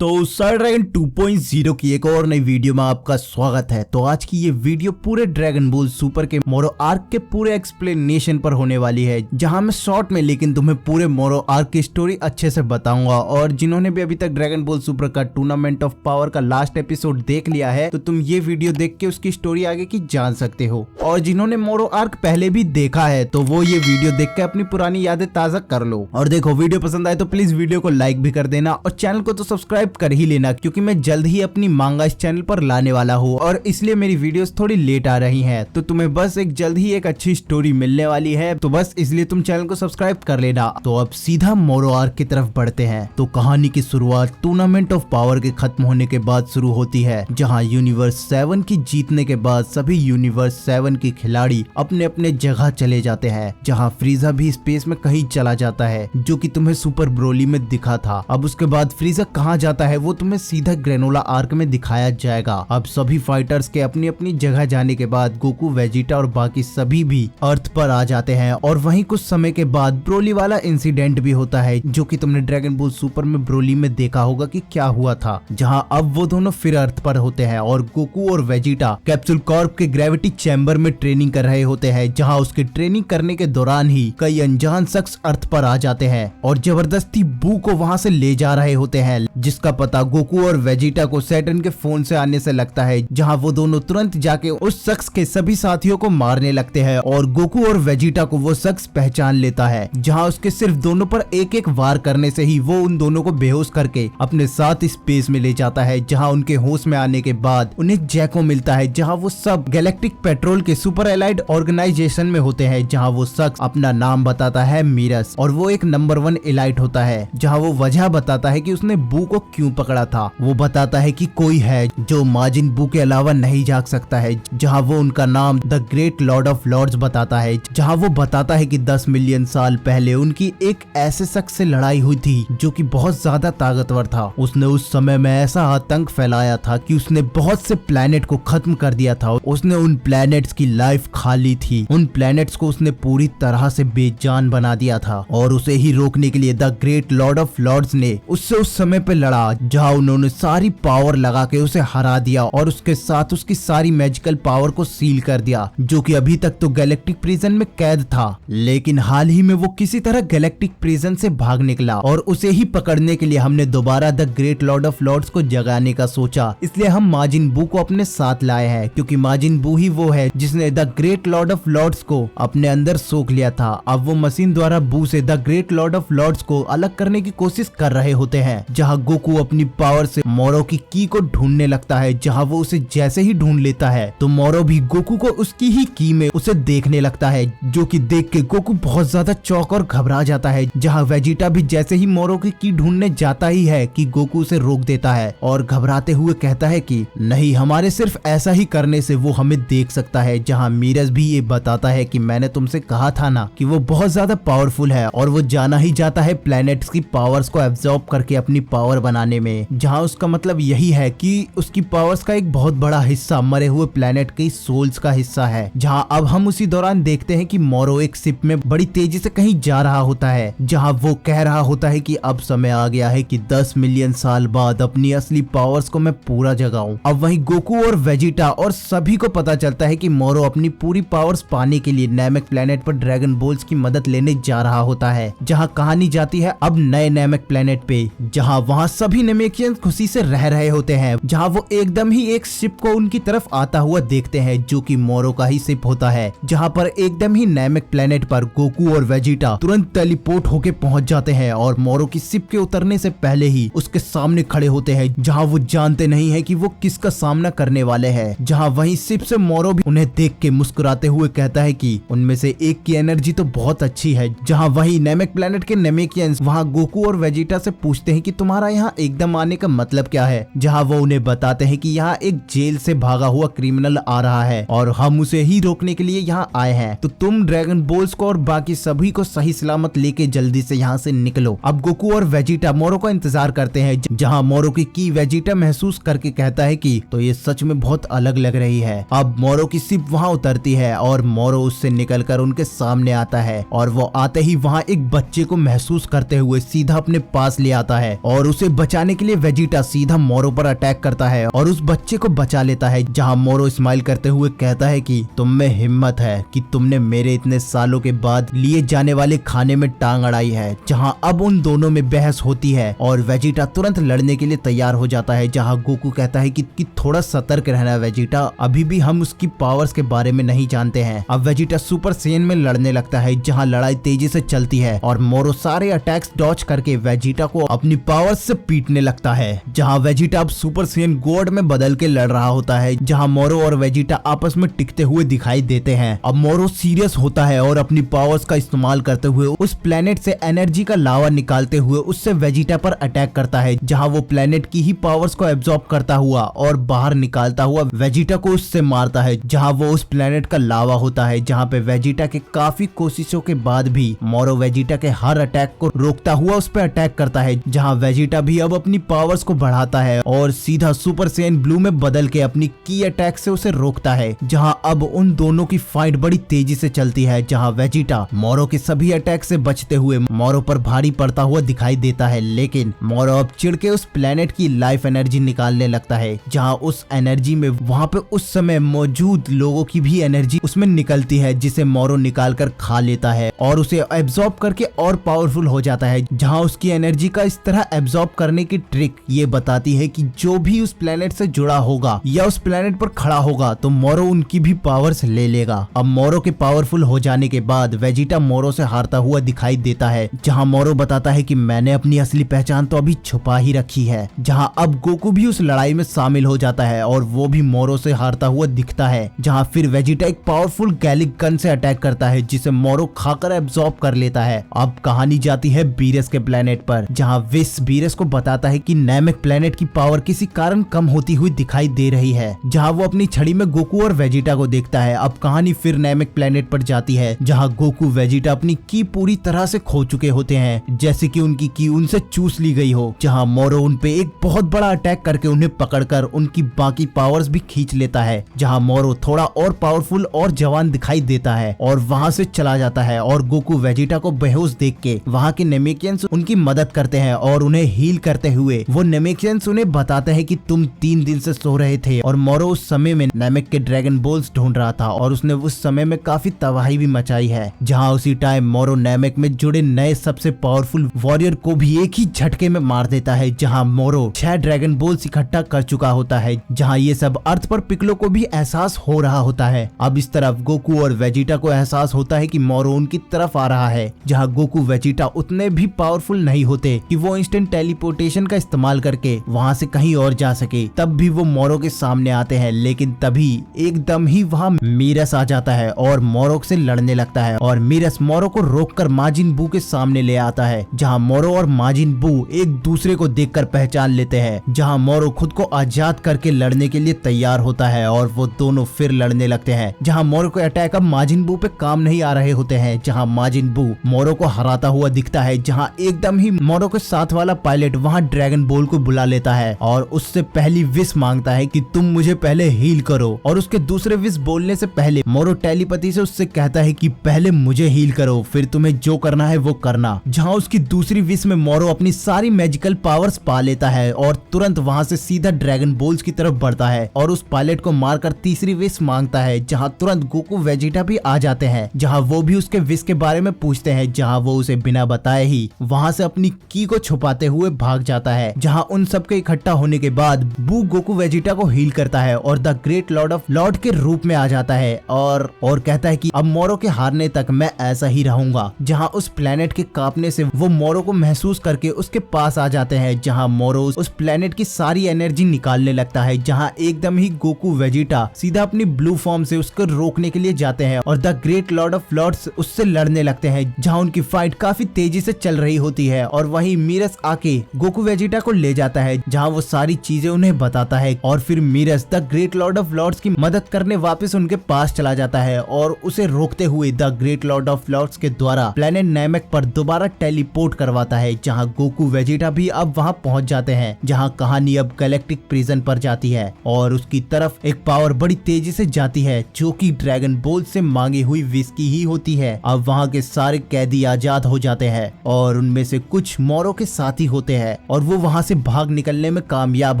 तो sir dragon 2.0 की एक और नई वीडियो में आपका स्वागत है। तो आज की ये वीडियो पूरे ड्रैगन बॉल सुपर के मोरो आर्क के पूरे एक्सप्लेनेशन पर होने वाली है, जहां मैं शॉर्ट में लेकिन तुम्हें पूरे मोरो आर्क की स्टोरी अच्छे से बताऊंगा। और जिन्होंने भी अभी तक ड्रैगन बॉल सुपर का टूर्नामेंट ऑफ पावर का लास्ट एपिसोड देख लिया है, तो तुम ये वीडियो देख के उसकी स्टोरी आगे की जान सकते हो। और जिन्होंने मोरो आर्क पहले भी देखा है, तो वो ये वीडियो देख के अपनी पुरानी यादें ताजा कर लो। और देखो, वीडियो पसंद आए तो प्लीज वीडियो को लाइक भी कर देना और चैनल को तो सब्सक्राइब कर ही लेना, क्योंकि मैं जल्द ही अपनी मांगा इस चैनल पर लाने वाला हूँ और इसलिए मेरी वीडियोस थोड़ी लेट आ रही हैं। तो तुम्हें बस जल्द ही एक अच्छी स्टोरी मिलने वाली है, तो बस इसलिए तुम चैनल को सब्सक्राइब कर लेना। तो अब सीधा मोरो आर्क की तरफ बढ़ते हैं। तो कहानी की शुरुआत टूर्नामेंट ऑफ पावर के खत्म होने के बाद शुरू होती है, जहाँ यूनिवर्स 7 की जीतने के बाद सभी यूनिवर्स 7 की खिलाड़ी अपने अपने जगह चले जाते हैं, जहाँ फ्रीजा भी स्पेस में कहीं चला जाता है, जो कि तुम्हें सुपर ब्रोली में दिखा था। अब उसके बाद फ्रीजा कहाँ जाता है वो तुम्हें सीधा ग्रेनोला आर्क में दिखाया जाएगा। अब सभी फाइटर्स के अपनी अपनी जगह जाने के बाद गोकू, वेजिटा और बाकी सभी भी अर्थ पर आ जाते हैं। और वहीं कुछ समय के बाद ब्रोली वाला इंसिडेंट भी होता है, जो कि तुमने ड्रैगन बॉल सुपर में ब्रोली में देखा होगा कि क्या हुआ था, जहां अब वो दोनों फिर अर्थ पर होते हैं और गोकू और वेजिटा कैप्सूल कॉर्प के ग्रेविटी चैम्बर में ट्रेनिंग कर रहे होते हैं, जहां उसके ट्रेनिंग करने के दौरान ही कई अनजान शख्स अर्थ पर आ जाते हैं और जबरदस्ती बू को वहां से ले जा रहे होते हैं, जिसका पता गोकू और वेजिटा को सैटर्न के फोन से आने से लगता है, जहां वो दोनों तुरंत जाके उस शख्स के सभी साथियों को मारने लगते हैं। और गोकू और वेजिटा को वो शख्स पहचान लेता है, जहां उसके सिर्फ दोनों पर एक एक वार करने से ही वो उन दोनों को बेहोश करके अपने साथ स्पेस में ले जाता है, जहां उनके होश में आने के बाद उन्हें जैको मिलता है, जहां वो सब गैलेक्टिक पेट्रोल के सुपर एलाइड ऑर्गेनाइजेशन में होते हैं, जहां वो शख्स अपना नाम बताता है मीरस, और वो एक नंबर 1 एलाइट होता है, जहां वो वजह बताता है कि उसने बू को क्यों पकड़ा था। वो बताता है कि कोई है जो माजिन बू के अलावा नहीं जाग सकता है, जहां वो उनका नाम the great lord of lords बताता है, जहां वो बताता है कि 10 मिलियन साल पहले उनकी एक ऐसे शख्स से लड़ाई हुई थी जो कि बहुत ज्यादा ताकतवर था। उसने उस समय में ऐसा आतंक फैलाया था कि उसने बहुत से प्लैनेट को खत्म कर दिया था। उसने उन प्लैनेट्स की लाइफ खा ली थी, उन प्लैनेट्स को उसने पूरी तरह से बेजान बना दिया था, और उसे ही रोकने के लिए the great lord of lords ने उससे उस समय पे लड़ा, जहां उन्होंने सारी पावर लगा के उसे हरा दिया और उसके साथ उसकी सारी मैजिकल पावर को सील कर दिया, जो कि अभी तक तो गैलेक्टिक प्रिजन में कैद था। लेकिन हाल ही में वो किसी तरह गैलेक्टिक प्रिजन से भाग निकला और उसे ही पकड़ने के लिए हमने दोबारा the great lord of lords को जगाने का सोचा। इसलिए हम माजिन बू को अपने साथ लाए हैं, क्योंकि माजिन बू ही वो है जिसने the great lord of lords को अपने अंदर सोख लिया था। अब वो मशीन द्वारा बू से the great lord of lords को अलग करने की कोशिश कर रहे होते हैं, जहाँ गोकू अपनी पावर से मोरो की की को ढूंढने लगता है, जहां वो उसे जैसे ही ढूंढ लेता है तो मोरो भी गोकू को उसकी ही की में उसे देखने लगता है, जो कि देख के गोकू बहुत ज्यादा चौंक और घबरा जाता है। जहां वेजिटा भी जैसे ही मोरो की ढूंढने जाता ही है कि गोकू उसे रोक देता है और घबराते हुए कहता है कि नहीं, हमारे सिर्फ ऐसा ही करने से वो हमें देख सकता है। जहां मीरस भी ये बताता है कि मैंने तुमसे कहा था ना कि वो बहुत ज्यादा पावरफुल है, और वो जाना ही जाता है प्लैनेट्स की पावर्स को एब्जॉर्ब करके अपनी पावर बनाने में, जहां उसका मतलब यही है कि उसकी पावर्स का एक बहुत बड़ा हिस्सा मरे हुए प्लेनेट के सोल्स का हिस्सा है। जहां अब हम उसी दौरान देखते हैं कि मोरो एक शिप में बड़ी तेजी से कहीं जा रहा होता है, जहां वो कह रहा होता है कि अब समय आ गया है कि 10 मिलियन साल बाद अपनी असली पावर्स को मैं पूरा जगाऊं। अब वहीं गोकू और वेजिटा और सभी को पता चलता है कि मोरो अपनी पूरी पावर्स पाने के लिए नैमेक प्लेनेट पर ड्रैगन बॉल्स की मदद लेने जा रहा होता है, जहां कहानी जाती है अब नए नैमेक प्लेनेट पे, जहां वहां सभी नेमेकियंस खुशी से रह रहे होते हैं, जहां वो एकदम ही एक शिप को उनकी तरफ आता हुआ देखते हैं, जो कि मोरो का ही शिप होता है। जहां पर एकदम ही नैमेक प्लेनेट पर गोकू और वेजिटा तुरंत टेलीपोर्ट होके पहुंच जाते हैं और मोरो की शिप के उतरने से पहले ही उसके सामने खड़े होते हैं, जहां वो जानते नहीं है कि वो किसका सामना करने वाले हैं। जहां वहीं शिप से मोरो भी उन्हें देख के मुस्कुराते हुए कहता है कि उनमें से एक की एनर्जी तो बहुत अच्छी है। जहां वहीं नैमेक प्लेनेट के नेमेकियंस वहां गोकू और वेजिटा से पूछते हैं कि तुम्हारा यहाँ एकदम आने का मतलब क्या है, जहां वो उन्हें बताते हैं कि यहाँ एक जेल से भागा हुआ क्रिमिनल आ रहा है और हम उसे ही रोकने के लिए यहाँ आए हैं, तो तुम ड्रैगन बॉल्स को और बाकी सभी को सही सलामत लेके जल्दी से यहाँ से निकलो। अब गोकू और वेजिटा मोरो का इंतजार करते हैं, जहाँ मोरो की वेजिटा महसूस करके कहता है कि तो ये सच में बहुत अलग लग रही है। अब मोरो की शिप वहाँ उतरती है और मोरो उससे निकलकर उनके सामने आता है, और वो आते ही वहाँ एक बच्चे को महसूस करते हुए सीधा अपने पास ले आता है और उसे बचाने के लिए वेजिटा सीधा मोरो पर अटैक करता है और उस बच्चे को बचा लेता है, जहाँ मोरो स्माइल करते हुए कहता है कि तुम में हिम्मत है कि तुमने मेरे इतने सालों के बाद लिए जाने वाले खाने में टांग अड़ाई है। जहाँ अब उन दोनों में बहस होती है और वेजिटा तुरंत लड़ने के लिए तैयार हो जाता है, जहाँ गोकू कहता है कि थोड़ा सतर्क रहना वेजिटा, अभी भी हम उसकी पावर्स के बारे में नहीं जानते हैं। अब वेजिटा सुपर सेन में लड़ने लगता है, जहाँ लड़ाई तेजी से चलती है और मोरो सारे अटैक्स डॉज करके वेजिटा को अपनी पावर्स से पीटने लगता है। जहाँ वेजिटा अब सुपर सेन गॉड में बदल के लड़ रहा होता है, जहाँ मोरो और वेजिटा आपस में टिकते हुए दिखाई देते हैं। अब मोरो सीरियस होता है और अपनी पावर्स का इस्तेमाल करते हुए उस प्लेनेट से एनर्जी का लावा निकालते हुए उससे वेजिटा पर अटैक करता है, जहाँ वो प्लेनेट की ही पावर्स को एब्जॉर्ब करता हुआ और बाहर निकालता हुआ वेजिटा को उससे मारता है, जहाँ वो उस प्लेनेट का लावा होता है। जहाँ पे वेजिटा के काफी कोशिशों के बाद भी मोरो वेजिटा के हर अटैक को रोकता हुआ उस पर अटैक करता है, जहाँ वेजिटा भी अब अपनी पावर्स को बढ़ाता है और सीधा सुपर सेन ब्लू में बदल के अपनी की अटैक से उसे रोकता है। जहाँ अब उन दोनों की फाइट बड़ी तेजी से चलती है, जहाँ वेजिटा मोरो के सभी अटैक से बचते हुए मोरो पर भारी पड़ता हुआ दिखाई देता है, लेकिन मोरो अब चिढ़ के उस प्लेनेट की लाइफ एनर्जी निकालने लगता है, जहाँ उस एनर्जी में वहाँ पे उस समय मौजूद लोगों की भी एनर्जी उसमें निकलती है, जिसे मोरो निकाल कर खा लेता है और उसे एब्जॉर्ब करके और पावरफुल हो जाता है। जहाँ उसकी एनर्जी का इस तरह एब्जॉर्ब करने की ट्रिक ये बताती है कि जो भी उस प्लेनेट से जुड़ा होगा या उस प्लेनेट पर खड़ा होगा तो मोरो उनकी भी पावर्स ले लेगा। अब मोरो के पावरफुल हो जाने के बाद वेजिटा मोरो से हारता हुआ दिखाई देता है, जहाँ मोरो बताता है कि मैंने अपनी असली पहचान तो अभी छुपा ही रखी है। जहाँ अब गोकू भी उस लड़ाई में शामिल हो जाता है और वो भी मोरो से हारता हुआ दिखता है। जहाँ फिर वेजिटा एक पावरफुल गैलिक गन से अटैक करता है, जिसे मोरो खाकर एब्जॉर्ब कर लेता है। अब कहानी जाती है बीरस के प्लेनेट पर, जहाँ विस बीरस को बताता है कि नैमेक प्लेनेट की पावर किसी कारण कम होती हुई दिखाई दे रही है। जहाँ वो अपनी छड़ी में गोकू और वेजिटा को देखता है। अब कहानी फिर नैमेक प्लेनेट पर जाती है, जहाँ गोकू वेजिटा अपनी की पूरी तरह से खो चुके होते हैं, जैसे कि उनकी की उनसे चूस ली गई हो। जहाँ मोरो उन पे एक बहुत बड़ा अटैक करके उन्हें पकड़कर उनकी बाकी पावर्स भी खींच लेता है। जहाँ मोरो थोड़ा और पावरफुल और जवान दिखाई देता है और वहाँ से चला जाता है और गोकू वेजिटा को बेहोश देख के वहाँ के नेमेकियंस उनकी मदद करते हैं और उन्हें हील करते हुए वो नेमेकियंस उन्हें बताते हैं कि तुम 3 दिन से सो रहे थे और मोरो उस समय में नैमेक के ड्रैगन बोल्स ढूंढ रहा था और उसने उस समय में काफी तबाही भी मचाई है। जहाँ उसी टाइम मोरो नैमेक में जुड़े नए सबसे पावरफुल वॉरियर को भी एक ही झटके में मार देता है। जहाँ मोरो 6 ड्रैगन बोल्स इकट्ठा कर चुका होता है। जहाँ ये सब अर्थ पर पिकलो को भी एहसास हो रहा होता है। अब इस तरफ गोकू और वेजिटा को एहसास होता है कि मोरो उनकी तरफ आ रहा है। जहाँ गोकू वेजिटा उतने भी पावरफुल नहीं होते कि वो इंस्टेंट टेलीपोर्टेशन का इस्तेमाल करके वहाँ से कहीं और जा सके, तब भी वो मोरो के सामने आते हैं। लेकिन तभी एकदम ही वहाँ मीरस आ जाता है और मोरो से लड़ने लगता है और मीरस मोरो को रोककर माजिन बू के सामने ले आता है। जहाँ मोरो और माजिन बू एक दूसरे को देखकर पहचान लेते हैं। जहाँ मोरो खुद को आजाद करके लड़ने के लिए तैयार होता है और वो दोनों फिर लड़ने लगते हैं। जहाँ मोरो के अटैक अब माजिन बू पे काम नहीं आ रहे होते हैं। जहाँ माजिन बू मोरो को हराता हुआ दिखता है। जहाँ एकदम ही मोरो के साथ वाला पायलट वहाँ ड्रैगन बोल को बुला लेता है और उससे पहली विश मांगता है कि तुम मुझे पहले हील करो, और उसके दूसरे विश बोलने से पहले मोरो टेलीपैथी से उससे कहता है कि पहले मुझे हील करो, फिर तुम्हें जो करना है वो करना। जहाँ उसकी दूसरी विश में मोरो अपनी सारी मैजिकल पावर्स पा लेता है और तुरंत वहाँ से सीधा ड्रैगन बोल्स की तरफ बढ़ता है और उस पायलट को मारकर तीसरी विश मांगता है। जहाँ तुरंत गोकू वेजिटा भी आ जाते हैं, जहाँ वो भी उसके विश के बारे में पूछते हैं। जहाँ वो उसे बिना बताए ही वहाँ से अपनी की को छुपाते हुए भाग जाता है। जहाँ उन सब के इकट्ठा होने के बाद बू गोकू वेजिटा को हील करता है और the great lord of Lord के रूप में आ जाता है और कहता है कि अब मोरो के हारने तक मैं ऐसा ही रहूंगा। जहाँ उस प्लेनेट के कांपने से वो मोरो को महसूस करके उसके पास आ जाते हैं। जहाँ मोरो उस प्लेनेट की सारी एनर्जी निकालने लगता है। जहाँ एकदम ही गोकू वेजिटा सीधा अपनी ब्लू फॉर्म से उसको रोकने के लिए जाते हैं और the great lord of lords उससे लड़ने लगते हैं। जहाँ उनकी फाइट काफी तेजी से चल रही होती है और वहीं मीरस आके गोकू वेजिटा को ले जाता है। जहाँ वो सारी चीजें उन्हें बताता है और फिर मीरस the great lord of lords की मदद करने वापस उनके पास चला जाता है और उसे रोकते हुए the great lord of lords के द्वारा प्लेनेट नैमेक पर दोबारा टेलीपोर्ट करवाता है। जहाँ गोकू वेजिटा भी अब वहाँ पहुँच जाते हैं। जहाँ कहानी अब गैलेक्टिक प्रिजन पर जाती है और उसकी तरफ एक पावर बड़ी तेजी से जाती है जो कि ड्रैगन बोल से मांगी हुई विश की ही होती है। अब वहाँ के सारे कैदी आजाद हो जाते हैं और उनमें से कुछ मोरो के साथी होते हैं है और वो वहाँ से भाग निकलने में कामयाब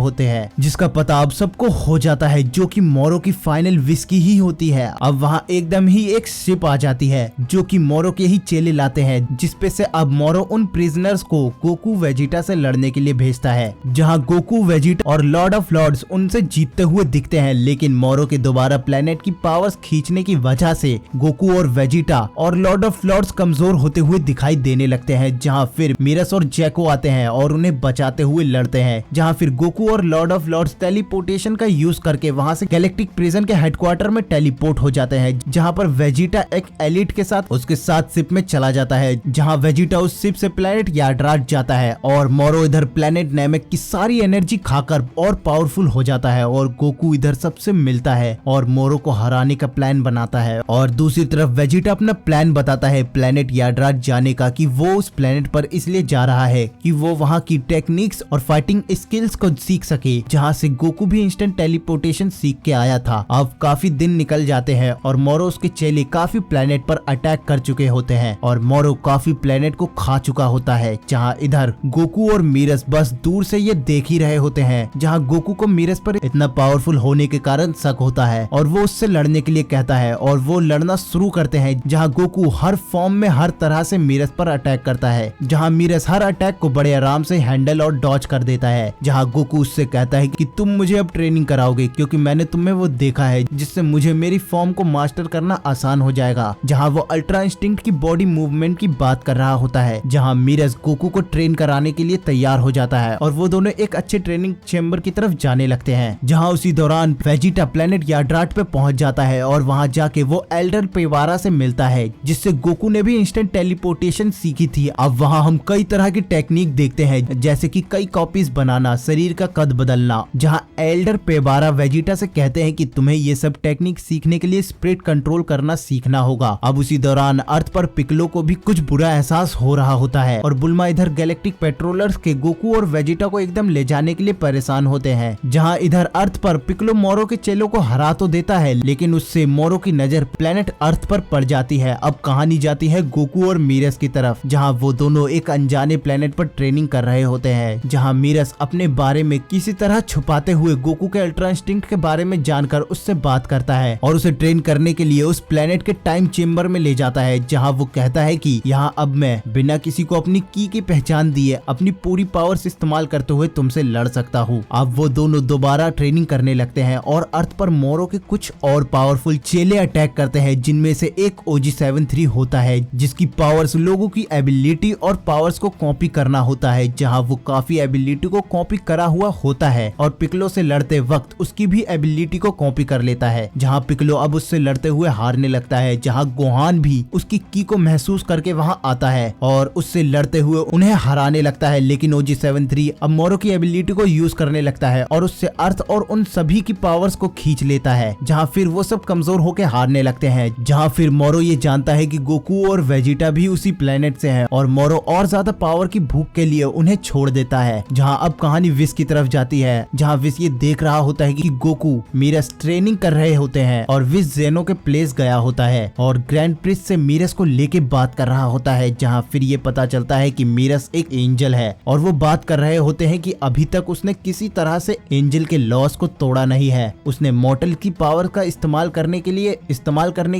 होते हैं, जिसका पता अब सबको हो जाता है, जो कि मोरो की फाइनल विश की ही होती है। अब वहाँ एकदम ही एक शिप आ जाती है जो कि मोरो के ही चेले लाते हैं, जिसपे से अब मोरो उन प्रिजनर्स को गोकू वेजिटा से लड़ने के लिए भेजता है, जहाँ गोकू वेजिटा और लॉर्ड ऑफ लॉर्ड्स उनसे जीतते हुए दिखते हैं। लेकिन मोरो के दोबारा प्लेनेट की पावर्स खींचने की वजह से गोकू और वेजिटा और लॉर्ड ऑफ लॉर्ड्स कमजोर होते हुए दिखाई देने लगते हैं, जहाँ फिर मिरस और जैको आते हैं और उन्हें बचाते हुए लड़ते हैं, जहाँ फिर गोकू और लॉर्ड ऑफ लॉर्ड्स टेलीपोर्टेशन का यूज करके वहाँ से गैलेक्टिक प्रिजन के हेडक्वार्टर में टेलीपोर्ट हो जाते हैं, जहाँ पर वेजिटा एक एलिट के साथ उसके साथ शिप में चला जाता है, जहाँ वेजिटा उस शिप से प्लेनेट यार्ड्राट जाता है और मोरो इधर प्लेनेट नेमेक की सारी एनर्जी खाकर और पावरफुल हो जाता है और गोकू इधर सबसे मिलता है और मोरो को हराने का प्लान बनाता है। और दूसरी तरफ वेजिटा अपना प्लान बताता है प्लेनेट यार्ड्राट जाने का, कि वो उस प्लेनेट पर इसलिए जा रहा है कि वो वहाँ की टेक्निक्स और फाइटिंग स्किल्स को सीख सके, जहाँ से गोकू भी इंस्टेंट टेलीपोर्टेशन सीख के आया था। अब काफी दिन निकल जाते हैं और मोरो उसके चेले काफी प्लेनेट पर अटैक कर चुके होते हैं और मोरो काफी प्लेनेट को खा चुका होता है, जहाँ इधर गोकू और मीरस बस दूर से ये देख ही रहे होते हैं, जहाँ गोकू को मीरस पर इतना पावरफुल होने के कारण शक होता है और वो उससे लड़ने के लिए कहता है और वो लड़ना शुरू करते हैं, जहाँ गोकू हर फॉर्म में हर तरह से मीरस पर अटैक करता है, जहाँ मीरस हर अटैक को बड़े आराम से हैंडल और डॉज कर देता है, जहाँ गोकू उससे कहता है कि तुम मुझे अब ट्रेनिंग कराओगे क्योंकि मैंने तुम्हें वो देखा है जिससे मुझे मेरी फॉर्म को मास्टर करना आसान हो जाएगा, जहाँ वो अल्ट्रा इंस्टिंक्ट की बॉडी मूवमेंट की बात कर रहा होता है, जहाँ मीरस गोकू को ट्रेन कराने के लिए तैयार हो जाता है और वो दोनों एक अच्छे ट्रेनिंग चेम्बर की तरफ जाने लगते हैं, जहाँ उसी दौरान वेजिटा प्लेनेट यार्ड्राट पे पहुंच जाता है और वहाँ जाके वो एल्डर पेवारा से मिलता है, जिससे गोकू ने भी इंस्टेंट टेलीपोर्टेशन सीखी थी। अब वहाँ हम कई तरह की टेक्निक देखते हैं, जैसे कि कई कॉपीज बनाना, शरीर का कद बदलना, जहाँ एल्डर पेवारा वेजिटा से कहते हैं कि तुम्हें ये सब टेक्निक सीखने के लिए स्पिरिट कंट्रोल करना सीखना होगा। अब उसी दौरान अर्थ पर पिकलो को भी कुछ बुरा एहसास हो रहा होता है और बुल्मा इधर गैलेक्टिक पेट्रोलर्स के गोकू और वेजिटा को एकदम ले जाने के लिए परेशान होते हैं, जहाँ इधर अर्थ पर पिकलो मोरो के चेलों को हरा तो देता है, लेकिन उससे मोरो की नजर प्लेनेट अर्थ पर पड़ जाती है। अब कहानी जाती है गोकू और मीरस की तरफ, जहाँ वो दोनों एक अनजाने प्लेनेट पर ट्रेनिंग कर रहे होते हैं, जहाँ मीरस अपने बारे में किसी तरह छुपाते हुए गोकू के अल्ट्रा इंस्टिंक्ट के बारे में जानकर उससे बात करता है और उसे ट्रेन करने के लिए उस प्लेनेट के टाइम चेम्बर में ले जाता है, जहाँ वो कहता है कि यहाँ अब मैं बिना किसी को अपनी की पहचान दिए अपनी पूरी पावर्स इस्तेमाल करते हुए तुमसे लड़ सकता हूँ। अब वो दोनों दोबारा ट्रेनिंग करने लगते हैं और अर्थ पर मोरो के कुछ और पावरफुल चेले अटैक करते हैं, जिनमें से एक OG-73 होता है, जिसकी पावर्स लोगों की एबिलिटी और पावर्स को कॉपी करना होता है, जहाँ वो काफी एबिलिटी को कॉपी करा हुआ होता है और पिकलो से लड़ते वक्त उसकी भी एबिलिटी को कॉपी कर लेता है, जहाँ पिकलो अब उससे लड़ते हुए हारने लगता है, जहाँ गोहान भी उसकी की को महसूस करके वहाँ आता है और उससे लड़ते हुए उन्हें हराने लगता है। लेकिन OG-73 अब मोरो की एबिलिटी को यूज करने लगता है और उससे अर्थ और उन सभी की पावर्स को खींच लेता है, जहाँ फिर वो सब कमजोर होकर हारने लगते हैं, जहाँ फिर मोरो ये जानता है कि गोकू और वेजिटा भी उसी प्लेनेट से हैं और मोरो और ज्यादा पावर की भूख के लिए उन्हें छोड़ देता है। जहाँ अब कहानी विश की तरफ जाती है, जहाँ विश ये देख रहा होता है कि गोकू मीरस ट्रेनिंग कर रहे होते हैं और विश जेनो के प्लेस गया होता है और ग्रैंड प्रिंस से मीरस को लेके बात कर रहा होता है, जहाँ फिर ये पता चलता है कि मीरस एक एंजल है और वो बात कर रहे होते हैं कि अभी तक उसने किसी तरह से एंजल के लॉस को तोड़ा नहीं है, उसने मॉर्टल की पावर का इस्तेमाल करने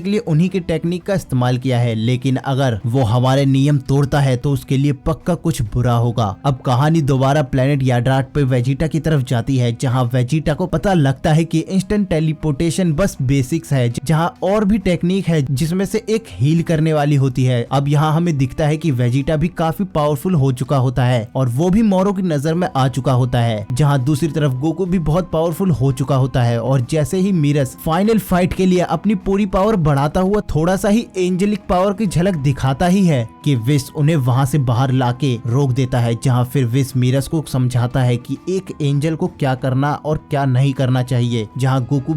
के लिए उन्हीं की टेक्निक का इस्तेमाल किया है, लेकिन अगर वो हमारे नियम तोड़ता है तो उसके लिए पक्का कुछ बुरा होगा। अब कहानी दोबारा प्लेनेट यार्ड्राट पे वेजिटा की तरफ जाती है, जहाँ वेजिटा को पता लगता है कि इंस्टेंट टेलीपोर्टेशन बस बेसिक्स है, जहाँ और भी टेक्निक है जिसमें से एक हील करने वाली होती है। अब यहाँ हमें दिखता है कि वेजिटा भी काफी पावरफुल हो चुका होता है और वो भी मोरो की नजर में आ चुका होता है, जहाँ दूसरी तरफ गोकू भी बहुत पावरफुल हो चुका होता है और जैसे ही मीरस फाइनल फाइट के लिए अपनी पूरी पावर बढ़ाता हुआ थोड़ा सा ही एंजेलिक पावर की झलक दिखाता ही है कि विश उन्हें वहाँ से बाहर लाके रोक देता है, जहाँ फिर विश मीरस को समझाता है कि एक एंजल को क्या करना और क्या नहीं करना चाहिए, जहाँ गोकू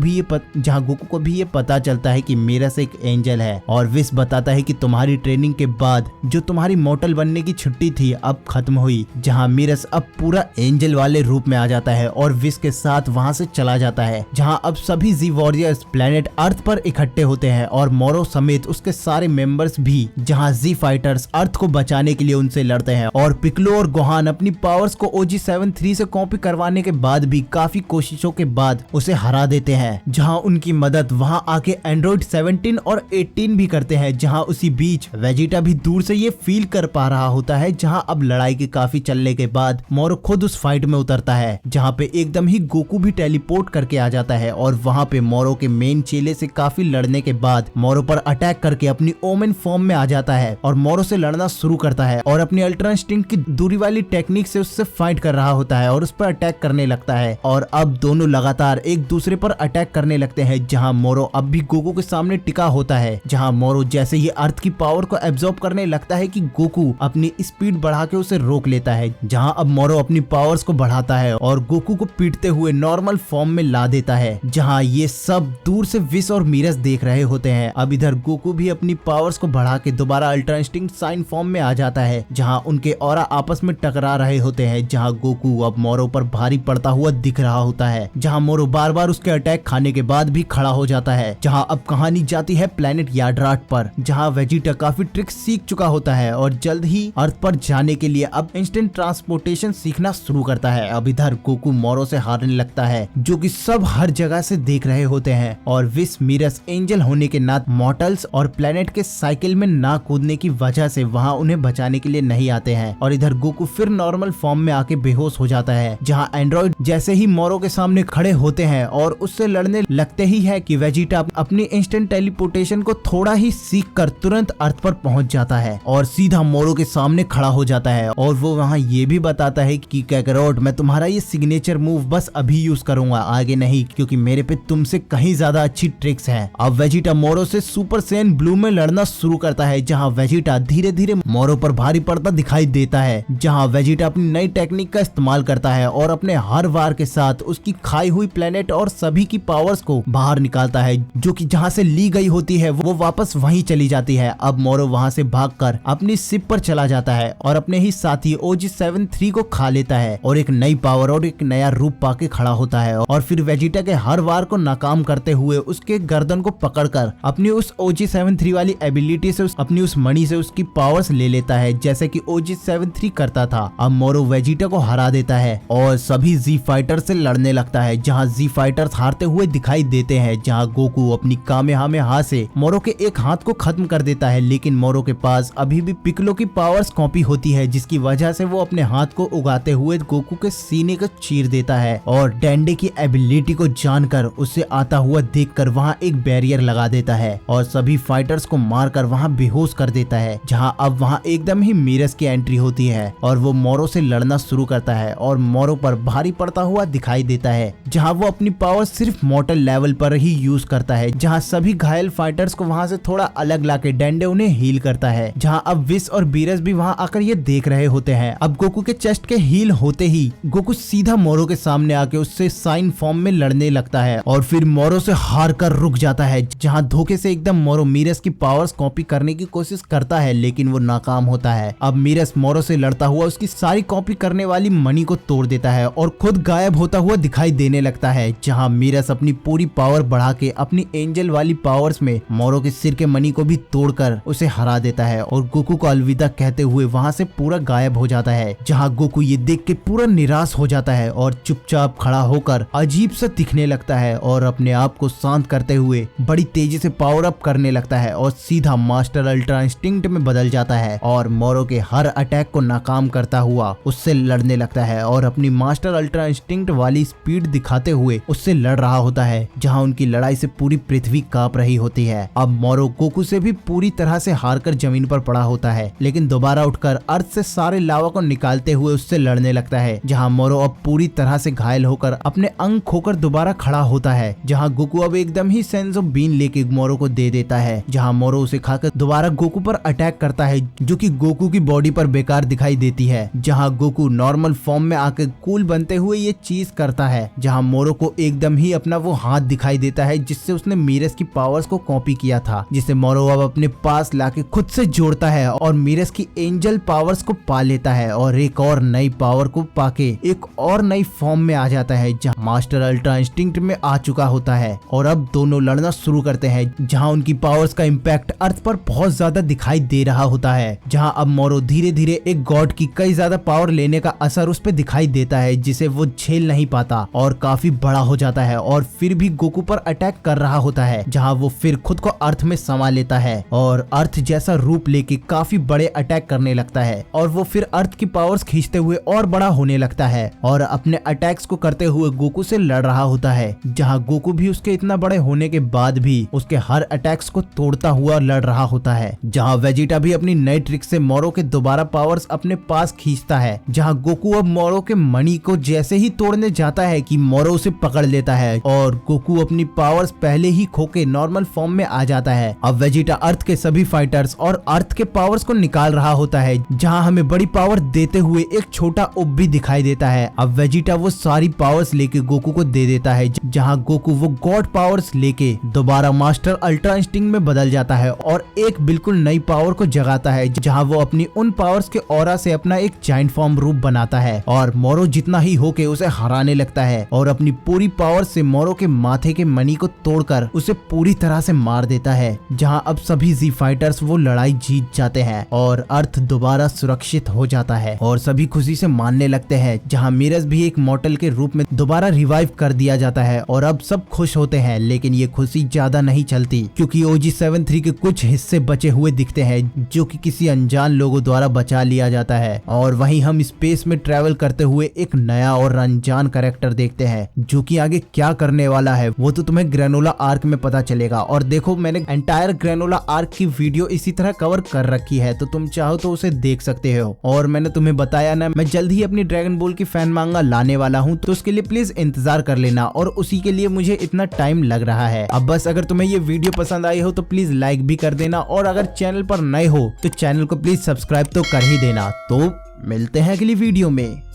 को भी ये पता चलता है कि मीरस एक एंजल है और विश बताता है कि तुम्हारी ट्रेनिंग के बाद जो तुम्हारी मॉर्टल बनने की छुट्टी थी अब खत्म हुई, जहाँ मीरस अब पूरा एंजल वाले रूप में आ जाता है और विश के साथ वहाँ से चला जाता है, जहाँ अब सभी जी वॉरियर्स प्लेनेट अर्थ पर इकट्ठे होते हैं और मोरो समेत उसके सारे मेंबर्स भी, जहाँ जी फाइटर्स फाइटर्स अर्थ को बचाने के लिए उनसे लड़ते हैं और पिक्लो और गोहान अपनी पावर्स को OG-73 से कॉपी करवाने के बाद भी काफी कोशिशों के बाद उसे हरा देते हैं। जहां उनकी मदद वहां आके एंड्रॉइड 17 और 18 भी करते हैं। जहां उसी बीच वेजिटा भी दूर से ये फील कर पा रहा होता है। जहां अब लड़ाई के काफी चलने के बाद मोरो खुद उस फाइट में उतरता है, जहां पे एकदम ही गोकू भी टेलीपोर्ट करके आ जाता है और वहां पे मोरो के मेन चेले से काफी लड़ने के बाद मोरो पर अटैक करके अपनी ओमेन फॉर्म में आ जाता है और मोरो से लड़ना शुरू करता है और अपनी अल्ट्रा इंस्टिंक्ट की दूरी वाली टेक्निक से उससे फाइट कर रहा होता है और उस पर अटैक करने लगता है। और अब दोनों लगातार एक दूसरे पर अटैक करने लगते हैं। जहां मोरो अब भी गोकू के सामने टिका होता है। जहां मोरो जैसे ही अर्थ की पावर को एब्जॉर्ब करने लगता है कि गोकू अपनी स्पीड बढ़ा के उसे रोक लेता है। जहां अब मोरो अपनी पावर्स को बढ़ाता है और गोकू को पीटते हुए नॉर्मल फॉर्म में ला देता है। जहां ये सब दूर से विस और मीरस देख रहे होते हैं। अब इधर गोकू भी अपनी पावर्स को बढ़ा के दोबारा अल्ट्रा इंस्टिंक्ट साइन फॉर्म में आ जाता है। जहां उनके ऑरा आपस में टकरा रहे होते हैं। जहां गोकू अब मोरो पर भारी पड़ता हुआ दिख रहा होता है। जहां मोरो बार बार उसके अटैक खाने के बाद भी खड़ा हो जाता है। जहां अब कहानी जाती है प्लेनेट याड्राट पर, जहां वेजिटा काफी ट्रिक्स सीख चुका होता है और जल्द ही अर्थ पर जाने के लिए अब इंस्टेंट ट्रांसपोर्टेशन सीखना शुरू करता है। अब इधर गोकू मोरो से हारने लगता है, जो कि सब हर जगह से देख रहे होते हैं और विस मीरस एंजल होने के नाते मॉर्टल्स और प्लेनेट के साइकिल में ना कूदने की वजह से वहां उन्हें बचाने के लिए नहीं आते हैं। और इधर गोकू फिर नॉर्मल फॉर्म में आके बेहोश हो जाता है। जहां एंड्रॉइड जैसे ही मोरो के सामने खड़े होते हैं और उससे लड़ने लगते ही है कि वेजिटा अपनी इंस्टेंट टेलीपोर्टेशन को थोड़ा ही सीख कर तुरंत अर्थ पर पहुंच जाता है और सीधा मोरो के सामने खड़ा हो जाता है। और वो वहां ये भी बताता है कि कैकरोट, मैं तुम्हारा ये सिग्नेचर मूव बस अभी यूज करूंगा, आगे नहीं, क्योंकि मेरे पे तुमसे कहीं ज्यादा अच्छी ट्रिक्स हैं। अब वेजिटा मोरो से सुपर सैयन ब्लू में लड़ना शुरू करता है। जहां वेजिटा धीरे धीरे मोरो पर भारी पड़ता दिखाई देता है। जहां वेजिटा अपनी नई टेक्निक का इस्तेमाल करता है और अपने हर वार के साथ उसकी खाई हुई प्लेनेट और सभी की पावर्स को बाहर निकालता है, जो कि जहां से ली गई होती है वो वापस वहीं चली जाती है। अब मोरो वहां से भागकर अपनी शिप पर चला जाता है और अपने ही साथी OG-73 को खा लेता है और एक नई पावर और एक नया रूप पाके खड़ा होता है। और फिर वेजिटा के हर वार को नाकाम करते हुए उसके गर्दन को पकड़कर अपनी उस OG-73 वाली एबिलिटी से अपनी उस मणि से उसकी पावर्स ले लेता है, जैसे कि OG-73 करता था। अब मोरो वेजिटा को हरा देता है और सभी जी फाइटर से लड़ने लगता है। जहां जी फाइटर्स हारते हुए दिखाई देते हैं। जहां गोकू अपनी कामेहामेहा से मोरो के एक हाथ को खत्म कर देता है, लेकिन मोरो के पास अभी भी पिक्लो की पावर्स कॉपी होती है, जिसकी वजह से वो अपने हाथ को उगाते हुए गोकू के सीने को चीर देता है और डेंडे की एबिलिटी को जानकर उसे आता हुआ देखकर वहां एक बैरियर लगा देता है और सभी फाइटर्स को मारकर वहां बेहोश कर देता है। जहां अब वहां एकदम ही मीरस की एंट्री होती है और वो मोरो से लड़ना शुरू करता है और मोरो पर भारी पड़ता हुआ दिखाई देता है। जहां वो अपनी पावर सिर्फ मॉर्टल लेवल पर ही यूज करता है। जहां सभी घायल फाइटर्स को वहां से थोड़ा अलग लाके डेंडे उन्हें हील करता है। जहां अब विस और बीरस भी वहां आकर ये देख रहे होते हैं। अब गोकू के चेस्ट के हील होते ही गोकू सीधा मोरो के सामने आके उससे साइन फॉर्म में लड़ने लगता है और फिर मोरो से हार कर रुक जाता है। जहां धोखे से एकदम मोरो मीरस की पावर्स कॉपी करने की कोशिश करता है, लेकिन वो नाकाम होता है। अब मीरस मोरो से लड़ता हुआ उसकी सारी कॉपी करने वाली मणि को तोड़ देता है और खुद गायब होता हुआ दिखाई देने लगता है। जहां मीरस अपनी पूरी पावर बढ़ा के अपनी एंजल वाली पावर्स में मोरो के सिर के मणि को भी तोड़कर उसे हरा देता है और गोकू को अलविदा कहते हुए वहां से पूरा गायब हो जाता है। जहां गोकू ये देख के पूरा निराश हो जाता है और चुपचाप खड़ा होकर अजीब सा दिखने लगता है और अपने आप को शांत करते हुए बड़ी तेजी से पावर अप करने लगता है और सीधा मास्टर अल्ट्रा इंस्टिंक्ट में बदल जाता है और मोरो के हर अटैक को नाकाम करता हुआ उससे लड़ने लगता है और अपनी मास्टर अल्ट्रा इंस्टिंक्ट वाली स्पीड दिखाते हुए उससे लड़ रहा होता है। जहां उनकी लड़ाई से पूरी पृथ्वी कांप रही होती है। अब मोरो गोकू से भी पूरी तरह से हारकर जमीन पर पड़ा होता है, लेकिन दोबारा उठकर अर्थ से सारे लावा को निकालते हुए उससे लड़ने लगता है। जहां मोरो अब पूरी तरह से घायल होकर अपने अंग खोकर दोबारा खड़ा होता है। जहां गोकू अब एकदम ही सेंस ऑफ बीन लेके मोरो को दे देता है। जहां मोरो उसे खाकर दोबारा गोकू पर अटैक करता है, जो कि गोकू की बॉडी पर बेकार दिखाई देती है। जहां गोकू नॉर्मल फॉर्म में आकर कूल बनते हुए ये चीज करता है। जहां मोरो को एकदम ही अपना वो हाथ दिखाई देता है जिससे उसने मीरस की पावर्स को कॉपी किया था, जिसे मोरो अब अपने पास लाके खुद से जोड़ता है और मीरस की एंजल पावर्स को पा लेता है और एक और नई पावर को पाके एक और नई फॉर्म में आ जाता है, जहां मास्टर अल्ट्रा इंस्टिंक्ट में आ चुका होता है। और अब दोनों लड़ना शुरू करते हैं, जहां उनकी पावर्स का इम्पैक्ट अर्थ पर बहुत ज्यादा दिखाई दे रहा होता है, जहां अब मोरो धीरे धीरे एक गॉड की कई ज्यादा पावर लेने का असर उस पे दिखाई देता है, जिसे वो झेल नहीं पाता और काफी बड़ा हो जाता है और फिर भी गोकू पर अटैक कर रहा होता है, जहां वो फिर खुद को अर्थ में समा लेता है और अर्थ जैसा रूप लेके काफी बड़े अटैक करने लगता है और वो फिर अर्थ की पावर्स खींचते हुए और बड़ा होने लगता है और अपने अटैक्स को करते हुए गोकू से लड़ रहा होता है, जहां गोकू भी उसके इतना बड़े होने के बाद भी उसके हर अटैक्स को तोड़ता हुआ लड़ रहा होता है, जहां वेजिटा भी अपनी नई ट्रिक से मोरो के दोबारा पावर्स अपने पास खींचता है, जहां गोकू अब मोरो के मणि को जैसे ही तोड़ने जाता है कि मोरो उसे पकड़ लेता है और गोकू अपनी पावर्स पहले ही खो के नॉर्मल फॉर्म में आ जाता है। अब वेजिटा अर्थ के सभी फाइटर्स और अर्थ के पावर्स को निकाल रहा होता है, जहां हमें बड़ी पावर देते हुए एक छोटा उप भी दिखाई देता है। अब वेजिटा वो सारी पावर्स लेके गोकू को दे देता है, जहां गोकू वो गॉड पावर्स लेके दोबारा मास्टर अल्ट्रा इंस्टिंक्ट में बदल जाता है और एक बिल्कुल नई पावर को जगाता है, जहां वो अपनी उन पावर्स के ऑरा से अपना एक जायंट फॉर्म रूप बनाता है और मोरो जितना ही होके उसे हराने लगता है और अपनी पूरी पावर से मोरो के माथे के मणि को तोड़कर उसे पूरी तरह से मार देता है, जहां अब सभी जी फाइटर्स वो लड़ाई जीत जाते हैं और अर्थ दोबारा सुरक्षित हो जाता है और सभी खुशी से मानने लगते हैं, जहां मिरज भी एक मॉर्टल के रूप में दोबारा रिवाइव कर दिया जाता है और अब सब खुश होते हैं। लेकिन ये खुशी ज्यादा नहीं चलती, क्योंकि OG73 के कुछ हिस्से बचे हुए दिखते हैं, जो कि किसी अनजान लोगों द्वारा बचा लिया जाता है और वहीं हम स्पेस में ट्रेवल करते हुए एक नया और अनजान कैरेक्टर देखते हैं, जो कि आगे क्या करने वाला है वो तो तुम्हें ग्रेनोला आर्क में पता चलेगा। और देखो, मैंने एंटायर ग्रेनोला आर्क की वीडियो इसी तरह कवर कर रखी है, तो तुम चाहो तो उसे देख सकते हो। और मैंने तुम्हें बताया ना, मैं जल्द ही अपनी ड्रैगन बॉल की फैन मांगा लाने वाला हूँ, तो उसके लिए प्लीज इंतजार कर लेना और उसी के लिए मुझे इतना टाइम लग रहा है। अब बस अगर तुम्हें ये वीडियो पसंद आई हो तो प्लीज लाइक भी कर देना और अगर चैनल पर नए हो तो चैनल को प्लीज सब्सक्राइब तो कर ही देना। तो मिलते हैं अगली वीडियो में।